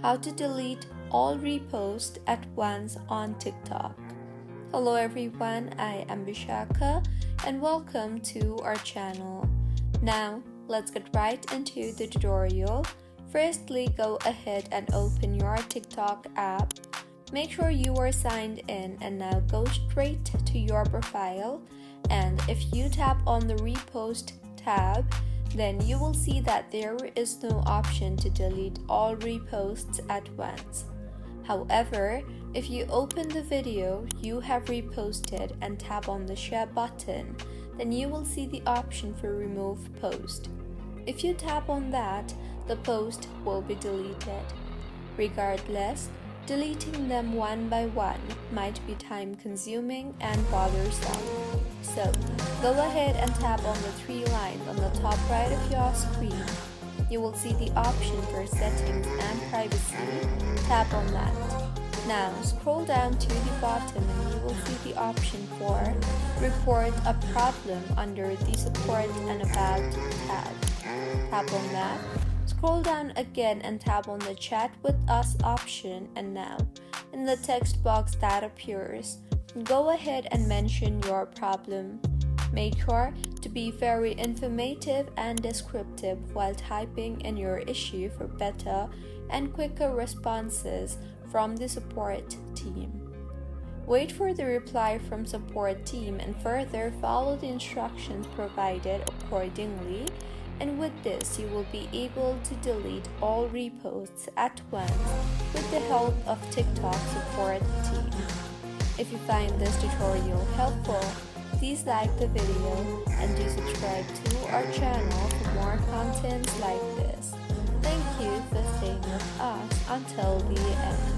how to delete all reposts at once on TikTok. Hello everyone, I am Vishaka and welcome to our channel. Now, let's get right into the tutorial. Firstly, go ahead and open your TikTok app. Make sure you are signed in and now go straight to your profile. And if you tap on the Repost tab, then you will see that there is no option to delete all reposts at once. However, if you open the video you have reposted and tap on the share button, then you will see the option for remove post. If you tap on that, the post will be deleted. Regardless, deleting them one by one might be time-consuming and bothersome. So, go ahead and tap on the three lines on the top right of your screen. You will see the option for settings and privacy. Tap on that. Now, scroll down to the bottom and you will see the option for report a problem under the support and about tab. Tap on that. Scroll down again and tap on the chat with us option, and now in the text box that appears, go ahead and mention your problem. Make sure to be very informative and descriptive while typing in your issue for better and quicker responses from the support team. Wait for the reply from support team and further follow the instructions provided accordingly. And with this, you will be able to delete all reposts at once with the help of TikTok support team. If you find this tutorial helpful, please like the video and do subscribe to our channel for more content like this. Thank you for staying with us until the end.